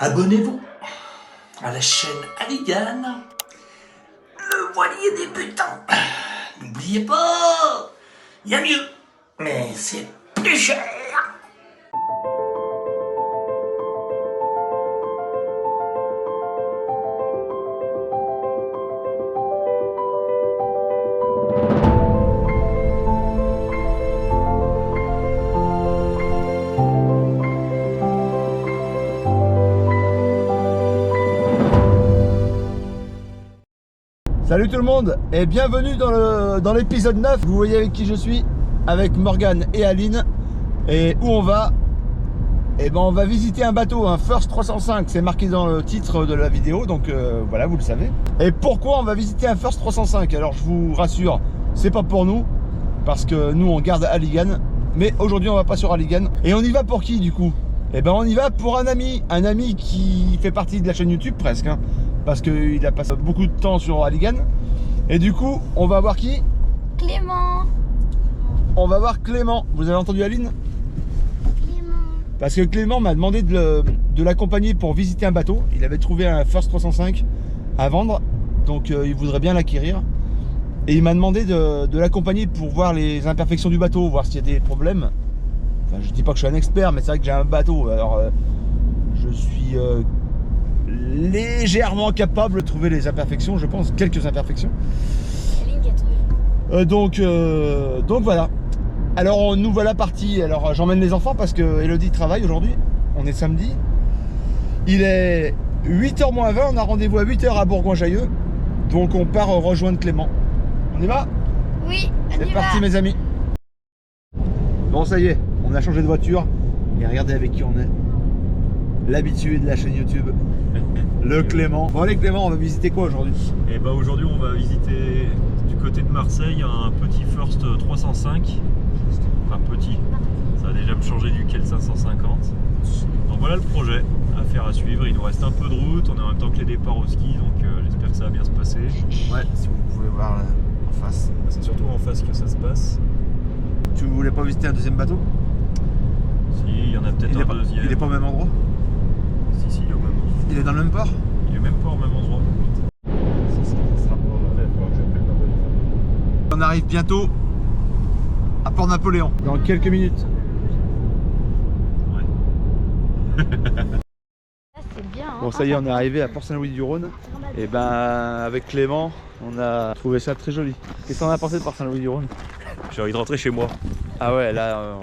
Abonnez-vous à la chaîne Halligan, le voilier débutant. N'oubliez pas, il y a mieux, mais c'est plus cher. Salut tout le monde et bienvenue dans l'épisode 9. Vous voyez avec qui je suis, avec Morgane et Aline. Et où on va? Eh ben on va visiter un bateau, un First 305, c'est marqué dans le titre de la vidéo, donc voilà, vous le savez. Et pourquoi on va visiter un First 305? Alors je vous rassure, c'est pas pour nous, parce que nous on garde Halligan. Mais aujourd'hui on va pas sur Halligan. Et on y va pour qui du coup? Eh ben on y va pour un ami qui fait partie de la chaîne YouTube presque, hein, parce qu'il a passé beaucoup de temps sur Halligan. Et du coup, on va voir qui? Clément. On va voir Clément. Vous avez entendu Aline? Clément. Parce que Clément m'a demandé de l'accompagner pour visiter un bateau. Il avait trouvé un First 305 à vendre, donc il voudrait bien l'acquérir. Et il m'a demandé de l'accompagner pour voir les imperfections du bateau, voir s'il y a des problèmes. Enfin, je dis pas que je suis un expert, mais c'est vrai que j'ai un bateau. Alors, je suis légèrement capable de trouver les imperfections, je pense, quelques imperfections. Donc voilà. Alors nous voilà partis. Alors j'emmène les enfants parce que Elodie travaille aujourd'hui. On est samedi. Il est 8h moins 20, on a rendez-vous à 8h à Bourgoin-Jallieu. Donc on part rejoindre Clément. On y va? Oui, C'est parti mes amis. Bon ça y est, on a changé de voiture. Et regardez avec qui on est. L'habitué de la chaîne YouTube, le Clément. Bon allez Clément, on va visiter quoi aujourd'hui? Et bah aujourd'hui on va visiter du côté de Marseille un petit First 305. Enfin petit, ça a déjà changé du Kel 550. Donc voilà le projet, affaire à suivre. Il nous reste un peu de route, on est en même temps que les départs au ski, donc j'espère que ça va bien se passer. Ouais, si vous pouvez voir en face. C'est surtout en face que ça se passe. Tu voulais pas visiter un deuxième bateau? Si, il y en a peut-être un deuxième. Il est pas au même endroit? Si, il est au même endroit. Il est dans le même port? Il est même pas au même endroit. Ça sera pas vrai, il faudra que j'appelle ma bonne femme. On arrive bientôt à Port-Napoléon. Dans quelques minutes. Ouais. C'est bien. Bon ça y est, on est arrivé à Port-Saint-Louis-du-Rhône. Et ben avec Clément, on a trouvé ça très joli. Qu'est-ce qu'on a pensé de Port-Saint-Louis-du-Rhône? J'ai envie de rentrer chez moi. Ah ouais, là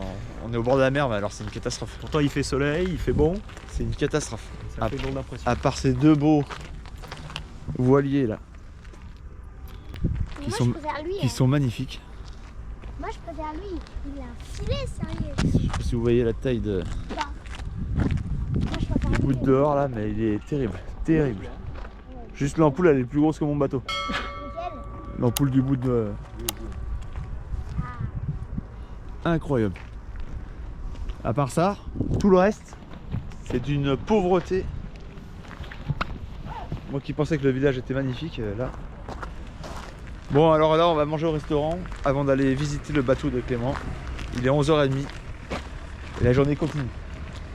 on est au bord de la mer, mais alors c'est une catastrophe. Pourtant il fait soleil, il fait bon. C'est une catastrophe. Ça fait drôle d'impression. À part ces deux beaux voiliers là, Moi, je préfère lui. qui sont magnifiques. Moi, je préfère lui. Il a un filet, sérieux. Je sais pas si vous voyez la taille de, Moi, je préfère du bout de dehors là, mais il est terrible, terrible. Juste l'ampoule elle est plus grosse que mon bateau. Lequel? L'ampoule du bout de... Incroyable. À part ça, tout le reste, c'est d'une pauvreté. Moi qui pensais que le village était magnifique, là. Bon alors là on va manger au restaurant avant d'aller visiter le bateau de Clément. Il est 11h30 et la journée continue.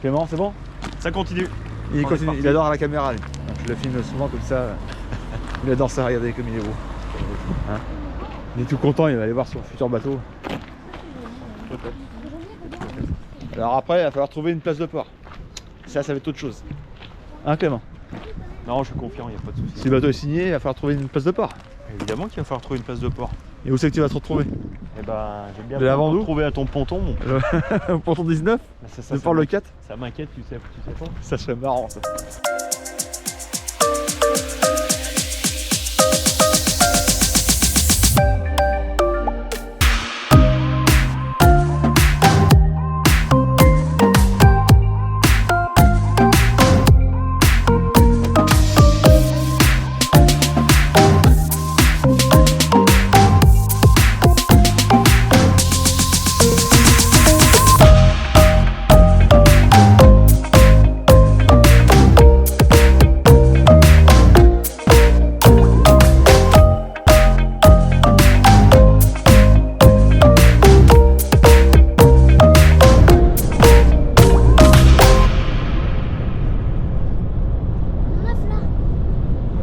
Clément, c'est bon? Ça continue. Il On continue, est parti. il adore la caméra lui. Donc, je le filme souvent comme ça. Il adore ça, regardez comme il est beau. Hein, il est tout content, il va aller voir son futur bateau. Alors après, il va falloir trouver une place de port. Ça va être autre chose. Hein Clément? Non, je suis confiant, il n'y a pas de souci. Si le bateau est signé, il va falloir trouver une place de port. Évidemment qu'il va falloir trouver une place de port. Et où c'est que tu vas te retrouver? Eh ben, j'aime bien De la Vendoue trouver à ton ponton. Mon. Au ponton 19? Ça, Le port le 4? Ça m'inquiète, tu sais pas. Ça serait marrant ça.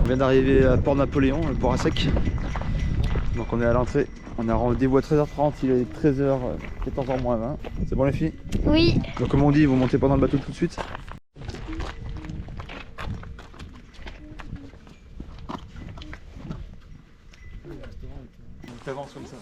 vient d'arriver à Port-Napoléon, le port à sec. Donc on est à l'entrée. On a rendez-vous à 13h30, il est 13h, 14h moins 20. C'est bon les filles? Oui. Donc comme on dit, vous montez pas dans le bateau tout de suite. T'avances comme ça.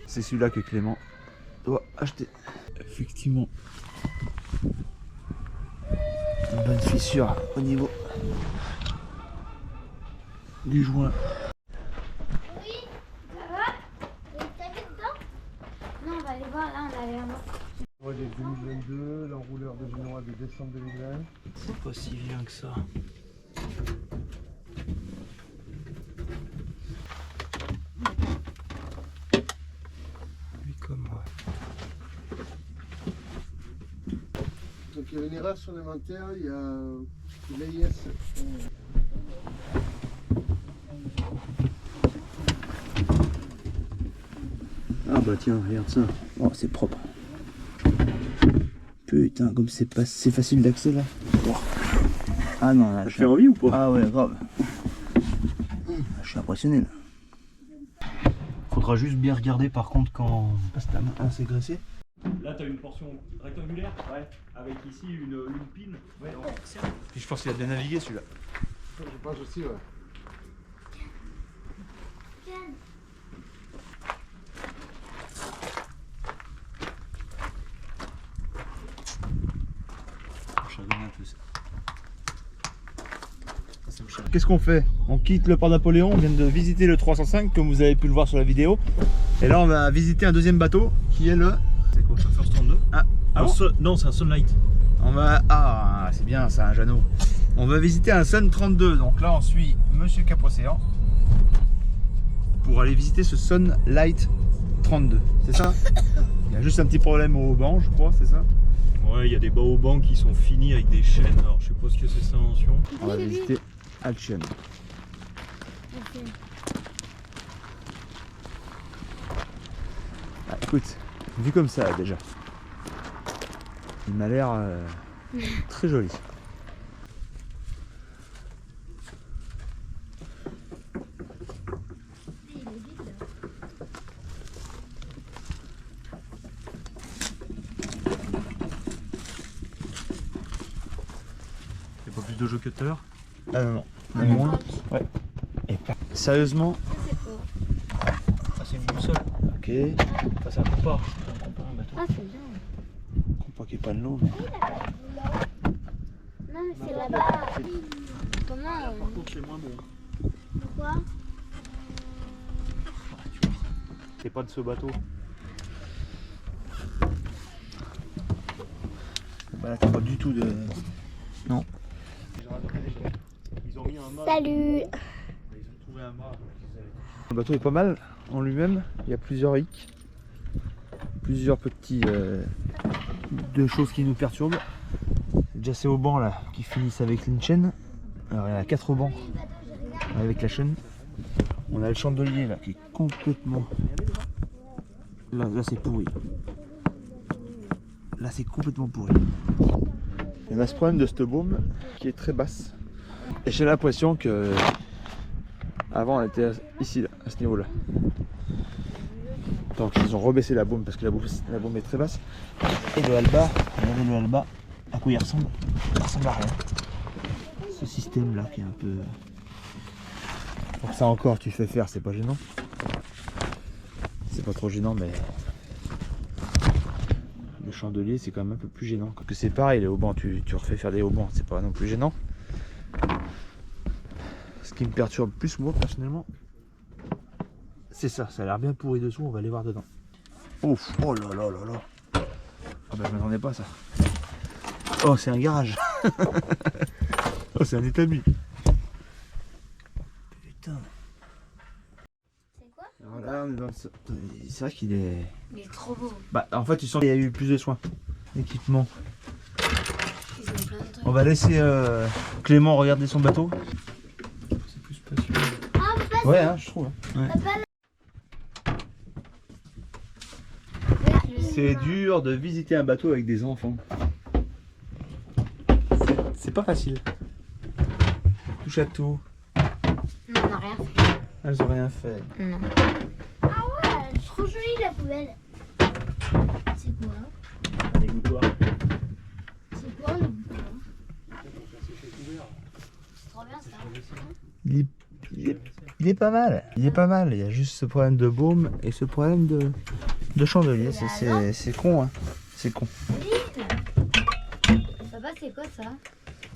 C'est celui-là que Clément doit acheter. Effectivement. Une bonne fissure au niveau du joint. Oui, ça va? T'as vu dedans? Non, on va aller voir, là on allait voir. Ouais, de 2022, l'enrouleur de Génois de décembre 2020. C'est pas si vilain que ça. Lui comme moi. Donc il y avait une erreur sur l'inventaire, il y a l'AIS. Ah bah tiens, regarde ça. Oh, c'est propre. Putain, comme c'est pas c'est facile d'accès là. Wow. Ah non, là, Ça fait envie ou pas? Ah ouais, grave. Je suis impressionné là. Faudra juste bien regarder par contre quand Passe ta main. Ah, c'est graissé. Là, tu as une portion rectangulaire, ouais, avec ici une pine. Ouais, Puis je pense qu'il a bien navigué celui-là. Je pense aussi, ouais. Qu'est-ce qu'on fait? On quitte le port Napoléon, on vient de visiter le 305 comme vous avez pu le voir sur la vidéo. Et là on va visiter un deuxième bateau qui est le... C'est quoi? First 32? Ah bon? Non, c'est un Sunlight. On va... Ah c'est bien, c'est un Jeannot. On va visiter un Sun 32, donc là on suit Monsieur Cap-Océan pour aller visiter ce Sun Light 32, c'est ça? Il y a juste un petit problème au banc je crois, c'est ça? Ouais, il y a des baobans qui sont finis avec des chaînes. Alors, je sais pas ce que c'est cette invention. On va visiter Alchion. Ah, écoute, vu comme ça déjà, il m'a l'air très joli. Il n'y a pas plus de jeux cutter. Ah non, non. Moins. Ouais. Et pas. Sérieusement? Ah, c'est une boussole. Ok. Enfin, c'est un compas. C'est un compas, un bateau. Ah, c'est bien. Je comprends qu'il n'y ait pas de l'eau. Mais... Non, mais c'est là-bas. Comment Par contre, c'est moins bon. Pourquoi? C'est pas de ce bateau. Bah là, t'as pas du tout de. Non. Ils ont mis un mât. Salut. Ils ont trouvé un mât. Le bateau est pas mal en lui-même. Il y a plusieurs hicks, plusieurs petits deux choses qui nous perturbent. Déjà ces haubans là qui finissent avec une chaîne. Alors il y en a 4 haubans avec la chaîne. On a le chandelier là qui est complètement. Là c'est pourri. Là c'est complètement pourri. Il y a ce problème de cette baume qui est très basse. Et j'ai l'impression que avant elle était ici là, à ce niveau là. Donc ils ont rebaissé la baume parce que la baume est très basse. Et le halba, regardez le halba, à quoi il ressemble? Il ressemble à rien. Ce système là qui est un peu... Donc ça encore tu fais faire, c'est pas gênant. C'est pas trop gênant mais... Le chandelier c'est quand même un peu plus gênant. Quoique c'est pareil, les haubans, tu refais faire des haubans, c'est pas non plus gênant. Ce qui me perturbe plus moi personnellement, c'est ça, ça a l'air bien pourri dessous, on va aller voir dedans. Ouf, oh là là là là. Ah bah je m'attendais pas à ça. Oh c'est un garage. Oh c'est un établi. Putain. C'est quoi? Alors là on est dans le... C'est vrai qu'il est... Il est trop beau. Bah en fait tu sens qu'il y a eu plus de soins. Équipement. Ils ont plein de trucs. On va laisser Clément regarder son bateau. C'est plus spacieux. Ah, papa, Ouais, hein, je trouve. Ouais. C'est dur de visiter un bateau avec des enfants. C'est pas facile. Touche à tout. Non, on n'a rien fait. Elles ont rien fait. Non. Ah ouais, c'est trop joli la poubelle. C'est quoi? Les gouttoirs. C'est quoi le bouton? C'est trop bien ça. Il est pas mal. Il est pas mal. Il y a juste ce problème de baume et ce problème de chandelier. C'est con, hein. C'est con. Papa, c'est quoi ça?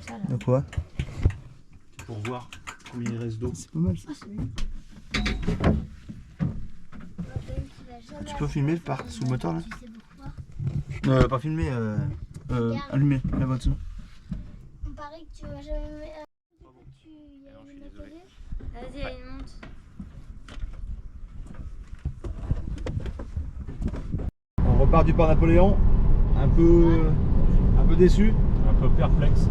Ça là. De quoi? Pour voir combien il reste d'eau. C'est pas mal ça. Ah, c'est bien. Tu peux filmer par sous le moteur là? Tu sais pourquoi? Pas filmer, allumer la voiture. On paraît que tu vas jamais. Tu y a une atelier? Vas-y, elle monte. On repart du port Napoléon. Un peu déçu. Un peu perplexe.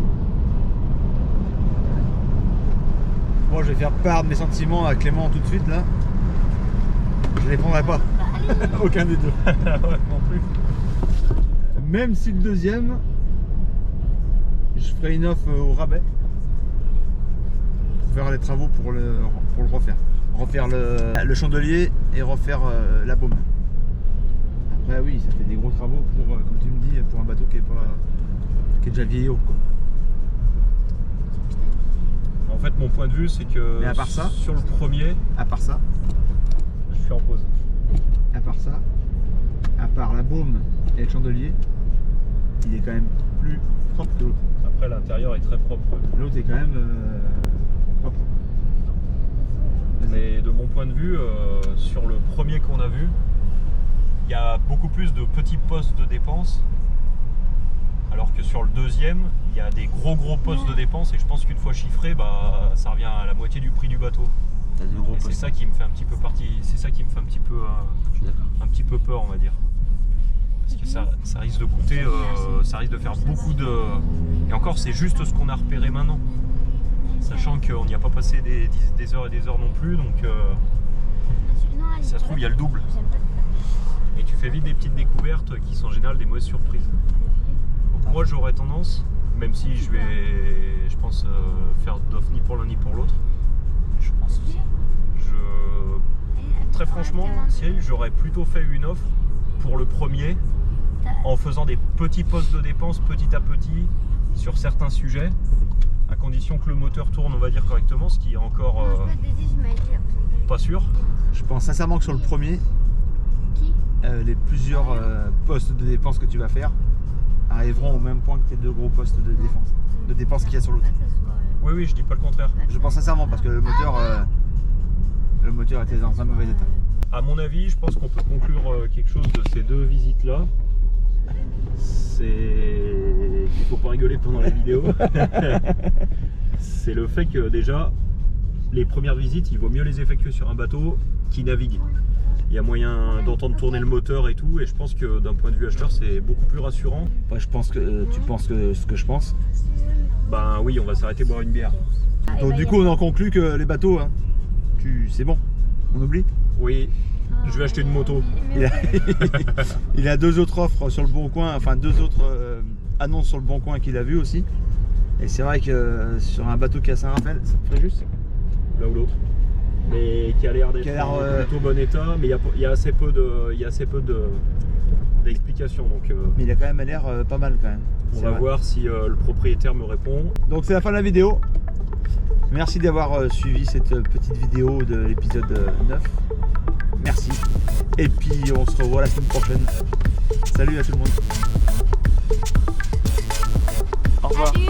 Moi je vais faire part de mes sentiments à Clément tout de suite là. Je les prendrai pas. Aucun des deux. Ouais, non plus. Même si le deuxième, je ferai une offre au rabais. Pour faire les travaux pour le refaire. Refaire le chandelier et refaire la baume. Après oui, ça fait des gros travaux pour, comme tu me dis, pour un bateau qui est déjà vieillot quoi. En fait, mon point de vue, c'est que Mais à part ça, sur le premier, à part ça, je suis en pause. à part la baume et le chandelier, il est quand même plus propre que l'autre. Après, l'intérieur est très propre. L'autre est quand même propre. Mais de mon point de vue, sur le premier qu'on a vu, il y a beaucoup plus de petits postes de dépenses. Alors que sur le deuxième, il y a des gros postes de dépenses et je pense qu'une fois chiffré, bah, ça revient à la moitié du prix du bateau. Et c'est ça qui me fait un petit peu un petit peu peur, on va dire. Parce que ça risque de coûter, ça risque de faire beaucoup de... Et encore, c'est juste ce qu'on a repéré maintenant. Sachant qu'on n'y a pas passé des heures et des heures non plus, donc si ça se trouve, il y a le double. Et tu fais vite des petites découvertes qui sont en général des mauvaises surprises. Donc moi j'aurais tendance, même si je pense faire d'offre ni pour l'un ni pour l'autre, très franchement, Cyril, j'aurais plutôt fait une offre pour le premier en faisant des petits postes de dépenses petit à petit sur certains sujets, à condition que le moteur tourne, on va dire, correctement, ce qui est encore pas sûr. Je pense sincèrement que sur le premier, les plusieurs postes de dépenses que tu vas faire arriveront au même point que tes deux gros postes de dépenses qu'il y a sur l'autre. Oui, je dis pas le contraire. Je pense sincèrement parce que le moteur était dans un mauvais état. À mon avis, je pense qu'on peut conclure quelque chose de ces deux visites-là. C'est qu'il faut pas rigoler pendant la vidéo. C'est le fait que déjà, les premières visites, il vaut mieux les effectuer sur un bateau qui navigue. Il y a moyen d'entendre tourner le moteur et tout, et je pense que d'un point de vue acheteur, c'est beaucoup plus rassurant. Ouais, je pense que tu penses ce que je pense. Ben oui, on va s'arrêter boire une bière. Donc du coup, on en conclut que les bateaux, hein, c'est bon, on oublie. Oui, je vais acheter une moto. Il a deux autres offres sur le Bon Coin, enfin deux autres annonces sur le Bon Coin qu'il a vu aussi. Et c'est vrai que sur un bateau qui est à Saint-Raphaël, ça ferait juste. L'un ou l'autre. Mais qui a l'air d'être en plutôt bon état, mais il y a assez peu d'explications. Donc mais il a quand même l'air pas mal quand même. On va voir si le propriétaire me répond. Donc c'est la fin de la vidéo. Merci d'avoir suivi cette petite vidéo de l'épisode 9. Merci. Et puis on se revoit la semaine prochaine. Salut à tout le monde. Au revoir. Salut.